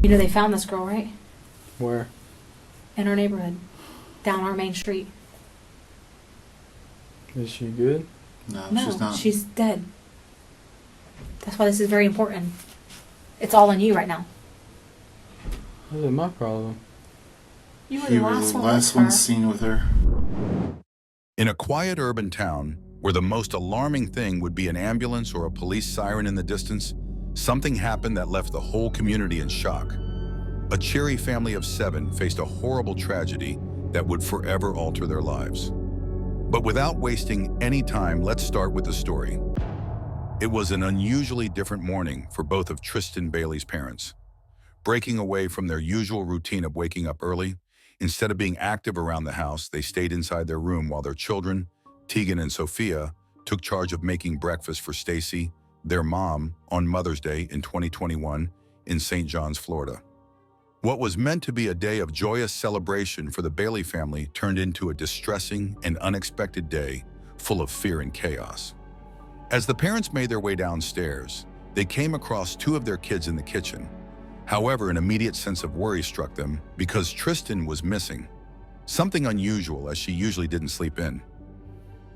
You know they found this girl, right? Where? In our neighborhood. Down our main street. Is she good? No, she's not. she's dead. That's why this is very important. It's all on you right now. What is my problem? You were You the were last the one last with one her. seen with her. In a quiet urban town, where the most alarming thing would be an ambulance or a police siren in the distance, something happened that left the whole community in shock. A cheery family of 7 faced a horrible tragedy that would forever alter their lives. But without wasting any time, let's start with the story. It was an unusually different morning for both of Tristyn Bailey's parents. Breaking away from their usual routine of waking up early, instead of being active around the house, they stayed inside their room while their children, Tegan and Sophia, took charge of making breakfast for Stacy, their mom, on Mother's Day in 2021 in St. John's, Florida. What was meant to be a day of joyous celebration for the Bailey family turned into a distressing and unexpected day full of fear and chaos. As the parents made their way downstairs, they came across 2 of their kids in the kitchen. However, an immediate sense of worry struck them because Tristyn was missing, something unusual as she usually didn't sleep in.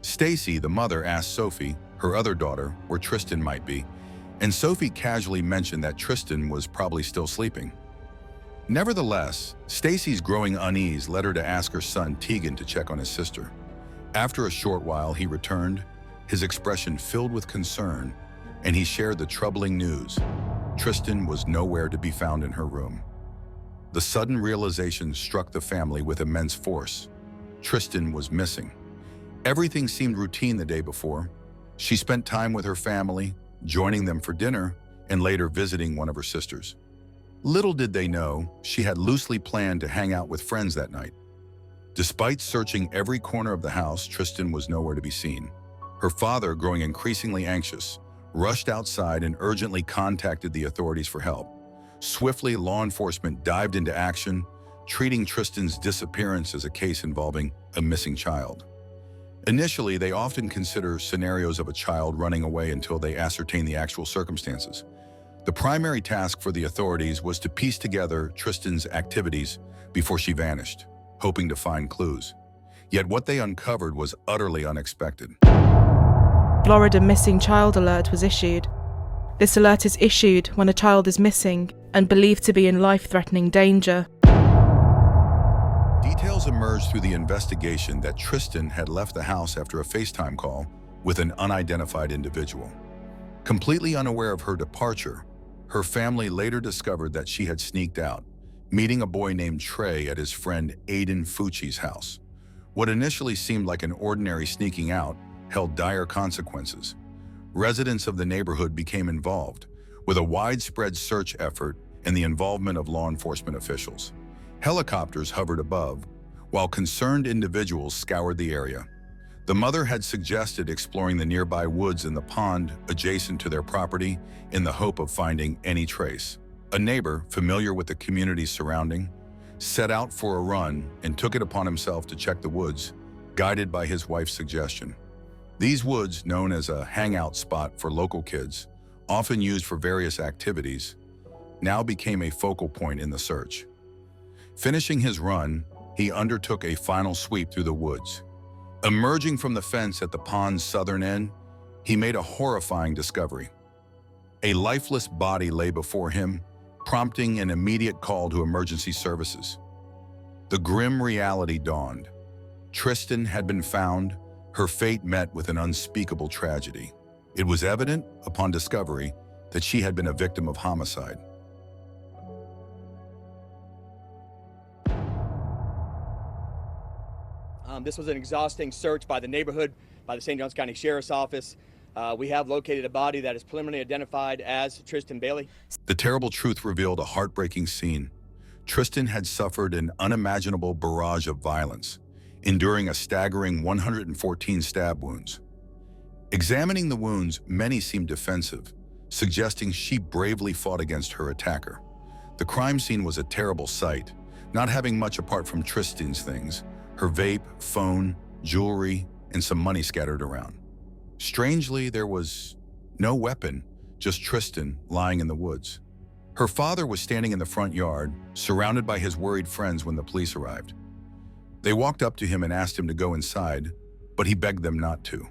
Stacy, the mother, asked Sophie, her other daughter, where Tristyn might be, and Sophie casually mentioned that Tristyn was probably still sleeping. Nevertheless, Stacy's growing unease led her to ask her son Tegan to check on his sister. After a short while, he returned, his expression filled with concern, and he shared the troubling news. Tristyn was nowhere to be found in her room. The sudden realization struck the family with immense force. Tristyn was missing. Everything seemed routine the day before. She spent time with her family, joining them for dinner, and later visiting one of her sisters. Little did they know, she had loosely planned to hang out with friends that night. Despite searching every corner of the house, Tristyn was nowhere to be seen. Her father, growing increasingly anxious, rushed outside and urgently contacted the authorities for help. Swiftly, law enforcement dived into action, treating Tristyn's disappearance as a case involving a missing child. Initially, they often consider scenarios of a child running away until they ascertain the actual circumstances. The primary task for the authorities was to piece together Tristyn's activities before she vanished, hoping to find clues. Yet what they uncovered was utterly unexpected. Florida Missing Child Alert was issued. This alert is issued when a child is missing and believed to be in life-threatening danger. Details emerged through the investigation that Tristyn had left the house after a FaceTime call with an unidentified individual. Completely unaware of her departure, her family later discovered that she had sneaked out, meeting a boy named Trey at his friend Aiden Fucci's house. What initially seemed like an ordinary sneaking out held dire consequences. Residents of the neighborhood became involved, with a widespread search effort and the involvement of law enforcement officials. Helicopters hovered above, while concerned individuals scoured the area. The mother had suggested exploring the nearby woods and the pond adjacent to their property in the hope of finding any trace. A neighbor, familiar with the community's surrounding, set out for a run and took it upon himself to check the woods, guided by his wife's suggestion. These woods, known as a hangout spot for local kids, often used for various activities, now became a focal point in the search. Finishing his run, he undertook a final sweep through the woods. Emerging from the fence at the pond's southern end, he made a horrifying discovery. A lifeless body lay before him, prompting an immediate call to emergency services. The grim reality dawned. Tristyn had been found, her fate met with an unspeakable tragedy. It was evident, upon discovery, that she had been a victim of homicide. This was an exhausting search by the neighborhood, by the St. Johns County Sheriff's Office. We have located a body that is preliminarily identified as Tristyn Bailey. The terrible truth revealed a heartbreaking scene. Tristyn had suffered an unimaginable barrage of violence, enduring a staggering 114 stab wounds. Examining the wounds, many seemed defensive, suggesting she bravely fought against her attacker. The crime scene was a terrible sight, not having much apart from Tristyn's things, her vape, phone, jewelry, and some money scattered around. Strangely, there was no weapon, just Tristyn lying in the woods. Her father was standing in the front yard, surrounded by his worried friends when the police arrived. They walked up to him and asked him to go inside, but he begged them not to.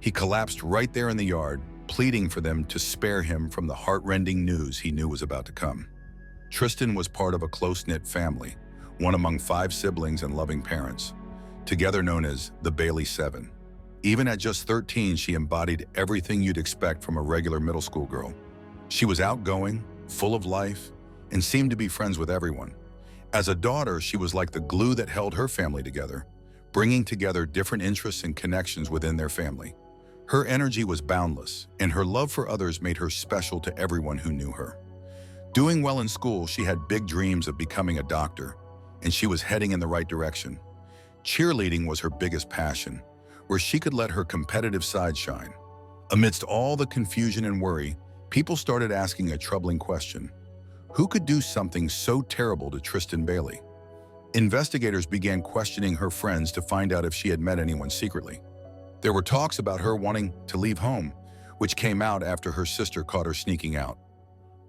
He collapsed right there in the yard, pleading for them to spare him from the heart-rending news he knew was about to come. Tristyn was part of a close-knit family, one among 5 siblings and loving parents, together known as the Bailey 7. Even at just 13, she embodied everything you'd expect from a regular middle school girl. She was outgoing, full of life, and seemed to be friends with everyone. As a daughter, she was like the glue that held her family together, bringing together different interests and connections within their family. Her energy was boundless, and her love for others made her special to everyone who knew her. Doing well in school, she had big dreams of becoming a doctor, and she was heading in the right direction. Cheerleading was her biggest passion, where she could let her competitive side shine. Amidst all the confusion and worry, people started asking a troubling question. Who could do something so terrible to Tristyn Bailey? Investigators began questioning her friends to find out if she had met anyone secretly. There were talks about her wanting to leave home, which came out after her sister caught her sneaking out.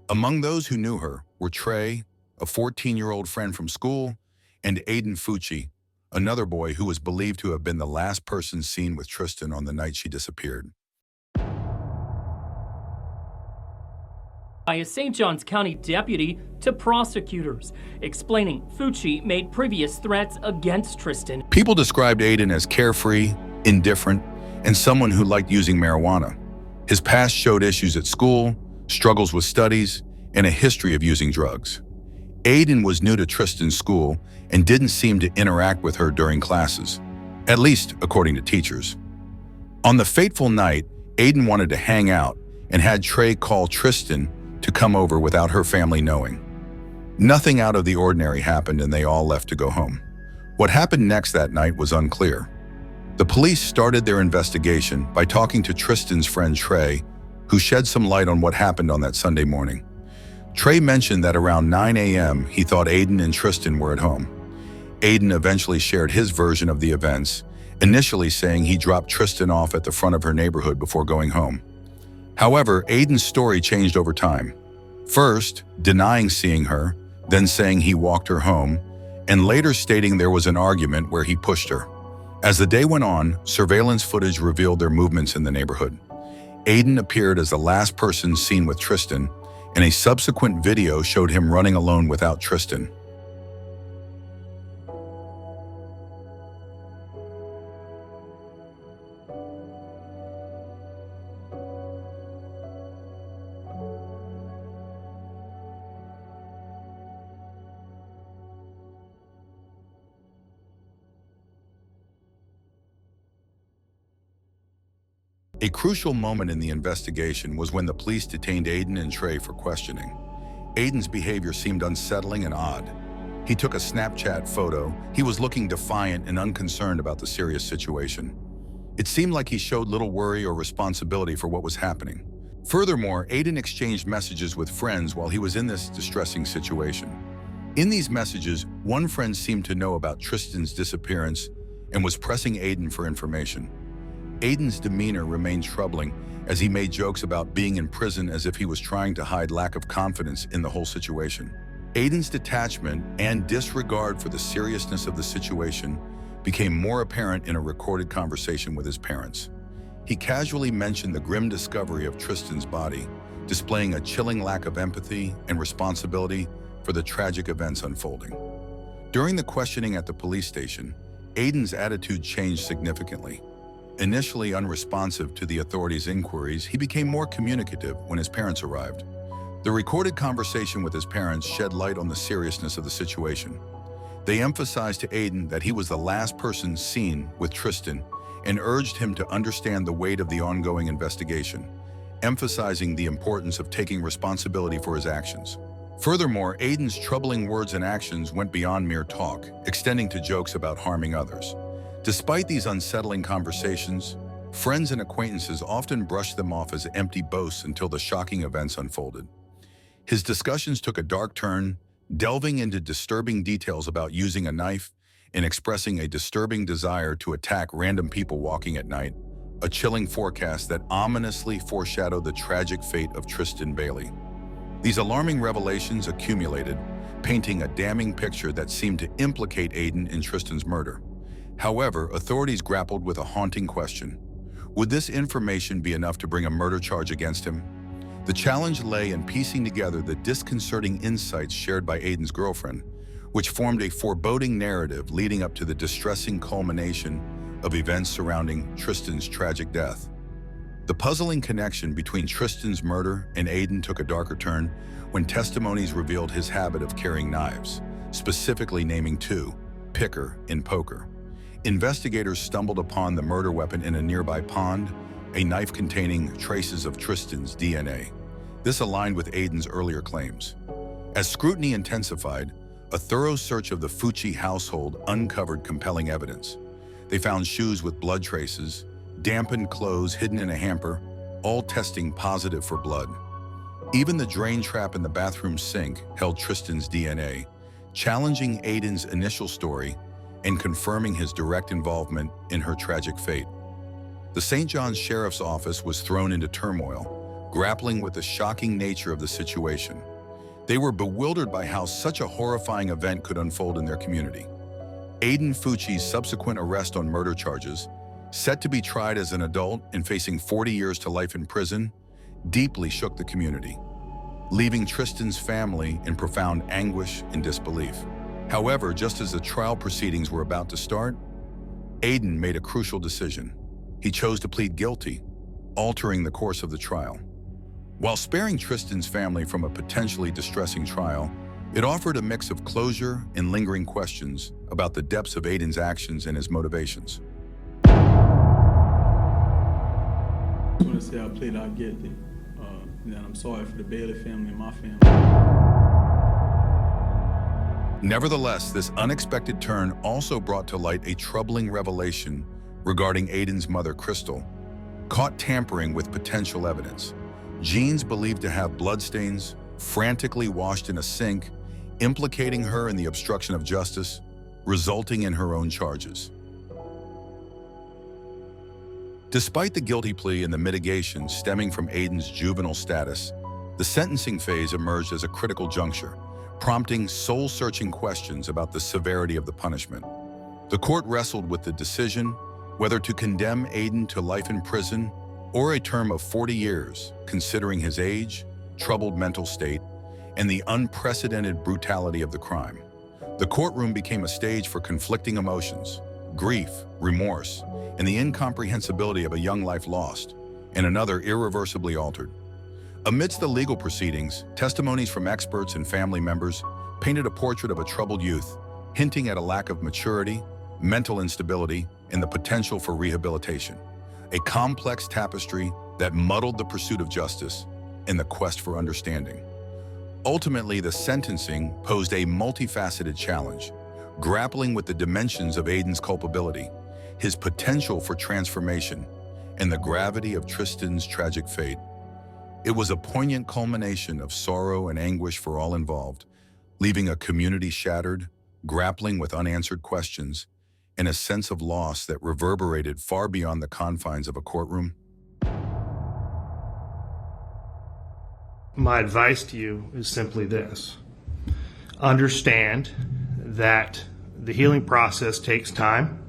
Among those who knew her were Trey, a 14-year-old friend from school, and Aiden Fucci, another boy who was believed to have been the last person seen with Tristyn on the night she disappeared. By a St. Johns County deputy to prosecutors, explaining Fucci made previous threats against Tristyn. People described Aiden as carefree, indifferent, and someone who liked using marijuana. His past showed issues at school, struggles with studies, and a history of using drugs. Aiden was new to Tristyn's school and didn't seem to interact with her during classes, at least according to teachers. On the fateful night, Aiden wanted to hang out and had Trey call Tristyn to come over without her family knowing. Nothing out of the ordinary happened and they all left to go home. What happened next that night was unclear. The police started their investigation by talking to Tristyn's friend Trey, who shed some light on what happened on that Sunday morning. Trey mentioned that around 9 a.m. he thought Aiden and Tristyn were at home. Aiden eventually shared his version of the events, initially saying he dropped Tristyn off at the front of her neighborhood before going home. However, Aiden's story changed over time. First, denying seeing her, then saying he walked her home, and later stating there was an argument where he pushed her. As the day went on, surveillance footage revealed their movements in the neighborhood. Aiden appeared as the last person seen with Tristyn, and a subsequent video showed him running alone without Tristyn. A crucial moment in the investigation was when the police detained Aiden and Trey for questioning. Aiden's behavior seemed unsettling and odd. He took a Snapchat photo. He was looking defiant and unconcerned about the serious situation. It seemed like he showed little worry or responsibility for what was happening. Furthermore, Aiden exchanged messages with friends while he was in this distressing situation. In these messages, one friend seemed to know about Tristyn's disappearance and was pressing Aiden for information. Aiden's demeanor remained troubling as he made jokes about being in prison as if he was trying to hide lack of confidence in the whole situation. Aiden's detachment and disregard for the seriousness of the situation became more apparent in a recorded conversation with his parents. He casually mentioned the grim discovery of Tristyn's body, displaying a chilling lack of empathy and responsibility for the tragic events unfolding. During the questioning at the police station, Aiden's attitude changed significantly. Initially unresponsive to the authorities' inquiries, he became more communicative when his parents arrived. The recorded conversation with his parents shed light on the seriousness of the situation. They emphasized to Aiden that he was the last person seen with Tristyn and urged him to understand the weight of the ongoing investigation, emphasizing the importance of taking responsibility for his actions. Furthermore, Aiden's troubling words and actions went beyond mere talk, extending to jokes about harming others. Despite these unsettling conversations, friends and acquaintances often brushed them off as empty boasts until the shocking events unfolded. His discussions took a dark turn, delving into disturbing details about using a knife and expressing a disturbing desire to attack random people walking at night, a chilling forecast that ominously foreshadowed the tragic fate of Tristyn Bailey. These alarming revelations accumulated, painting a damning picture that seemed to implicate Aiden in Tristyn's murder. However, authorities grappled with a haunting question. Would this information be enough to bring a murder charge against him? The challenge lay in piecing together the disconcerting insights shared by Aiden's girlfriend, which formed a foreboding narrative leading up to the distressing culmination of events surrounding Tristyn's tragic death. The puzzling connection between Tristyn's murder and Aiden took a darker turn when testimonies revealed his habit of carrying knives, specifically naming two, picker and poker. Investigators stumbled upon the murder weapon in a nearby pond, a knife containing traces of Tristyn's DNA. This aligned with Aiden's earlier claims. As scrutiny intensified, a thorough search of the Fucci household uncovered compelling evidence. They found shoes with blood traces, dampened clothes hidden in a hamper, all testing positive for blood. Even the drain trap in the bathroom sink held Tristyn's DNA, challenging Aiden's initial story and confirming his direct involvement in her tragic fate. The St. John's Sheriff's Office was thrown into turmoil, grappling with the shocking nature of the situation. They were bewildered by how such a horrifying event could unfold in their community. Aiden Fucci's subsequent arrest on murder charges, set to be tried as an adult and facing 40 years to life in prison, deeply shook the community, leaving Tristyn's family in profound anguish and disbelief. However, just as the trial proceedings were about to start, Aiden made a crucial decision. He chose to plead guilty, altering the course of the trial. While sparing Tristyn's family from a potentially distressing trial, it offered a mix of closure and lingering questions about the depths of Aiden's actions and his motivations. I want to say I plead out guilty. And I'm sorry for the Bailey family and my family. Nevertheless, this unexpected turn also brought to light a troubling revelation regarding Aiden's mother, Crystal, caught tampering with potential evidence. Jeans believed to have bloodstains, frantically washed in a sink, implicating her in the obstruction of justice, resulting in her own charges. Despite the guilty plea and the mitigation stemming from Aiden's juvenile status, the sentencing phase emerged as a critical juncture, prompting soul-searching questions about the severity of the punishment. The court wrestled with the decision whether to condemn Aiden to life in prison or a term of 40 years, considering his age, troubled mental state, and the unprecedented brutality of the crime. The courtroom became a stage for conflicting emotions, grief, remorse, and the incomprehensibility of a young life lost, and another irreversibly altered. Amidst the legal proceedings, testimonies from experts and family members painted a portrait of a troubled youth, hinting at a lack of maturity, mental instability, and the potential for rehabilitation. A complex tapestry that muddled the pursuit of justice and the quest for understanding. Ultimately, the sentencing posed a multifaceted challenge, grappling with the dimensions of Aiden's culpability, his potential for transformation, and the gravity of Tristyn's tragic fate. It was a poignant culmination of sorrow and anguish for all involved, leaving a community shattered, grappling with unanswered questions, and a sense of loss that reverberated far beyond the confines of a courtroom. My advice to you is simply this. Understand that the healing process takes time,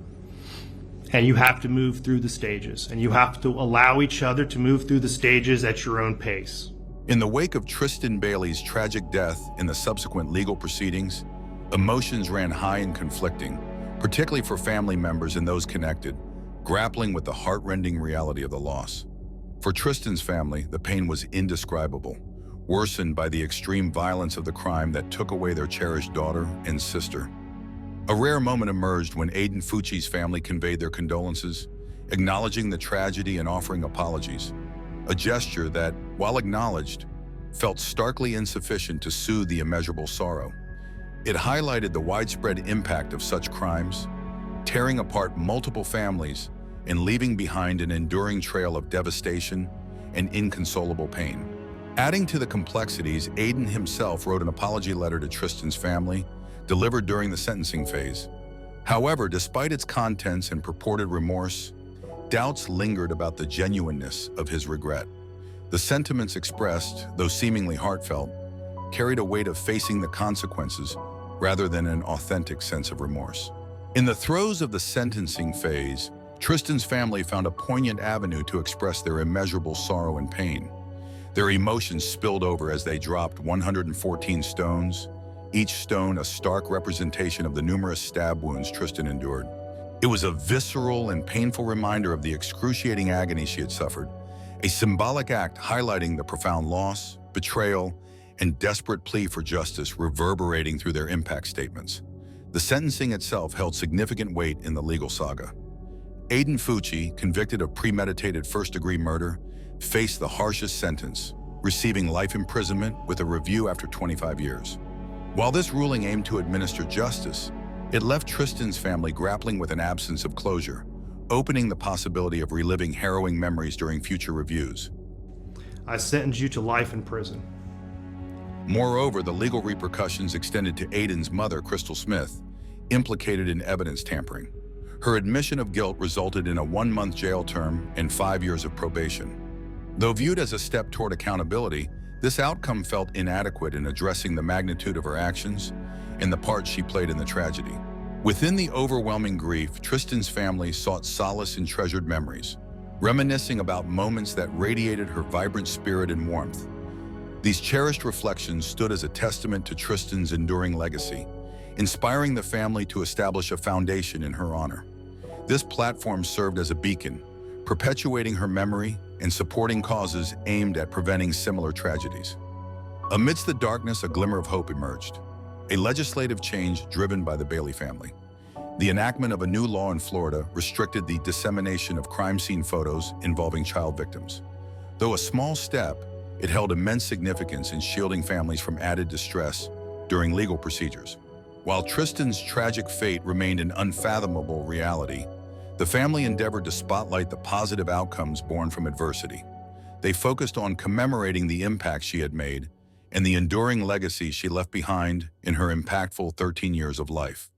and you have to move through the stages, and you have to allow each other to move through the stages at your own pace. In the wake of Tristyn Bailey's tragic death and the subsequent legal proceedings, emotions ran high and conflicting, particularly for family members and those connected, grappling with the heart-rending reality of the loss. For Tristyn's family, the pain was indescribable, worsened by the extreme violence of the crime that took away their cherished daughter and sister. A rare moment emerged when Aiden Fucci's family conveyed their condolences, acknowledging the tragedy and offering apologies, a gesture that, while acknowledged, felt starkly insufficient to soothe the immeasurable sorrow. It highlighted the widespread impact of such crimes, tearing apart multiple families and leaving behind an enduring trail of devastation and inconsolable pain. Adding to the complexities, Aiden himself wrote an apology letter to Tristyn's family, delivered during the sentencing phase. However, despite its contents and purported remorse, doubts lingered about the genuineness of his regret. The sentiments expressed, though seemingly heartfelt, carried a weight of facing the consequences rather than an authentic sense of remorse. In the throes of the sentencing phase, Tristyn's family found a poignant avenue to express their immeasurable sorrow and pain. Their emotions spilled over as they dropped 114 stones, each stone a stark representation of the numerous stab wounds Tristyn endured. It was a visceral and painful reminder of the excruciating agony she had suffered, a symbolic act highlighting the profound loss, betrayal, and desperate plea for justice reverberating through their impact statements. The sentencing itself held significant weight in the legal saga. Aiden Fucci, convicted of premeditated first-degree murder, faced the harshest sentence, receiving life imprisonment with a review after 25 years. While this ruling aimed to administer justice, it left Tristyn's family grappling with an absence of closure, opening the possibility of reliving harrowing memories during future reviews. I sentence you to life in prison. Moreover, the legal repercussions extended to Aiden's mother, Crystal Smith, implicated in evidence tampering. Her admission of guilt resulted in a 1-month jail term and 5 years of probation. Though viewed as a step toward accountability, this outcome felt inadequate in addressing the magnitude of her actions and the part she played in the tragedy. Within the overwhelming grief, Tristyn's family sought solace in treasured memories, reminiscing about moments that radiated her vibrant spirit and warmth. These cherished reflections stood as a testament to Tristyn's enduring legacy, inspiring the family to establish a foundation in her honor. This platform served as a beacon, perpetuating her memory and supporting causes aimed at preventing similar tragedies. Amidst the darkness, a glimmer of hope emerged, a legislative change driven by the Bailey family. The enactment of a new law in Florida restricted the dissemination of crime scene photos involving child victims. Though a small step, it held immense significance in shielding families from added distress during legal procedures. While Tristyn's tragic fate remained an unfathomable reality, the family endeavored to spotlight the positive outcomes born from adversity. They focused on commemorating the impact she had made and the enduring legacy she left behind in her impactful 13 years of life.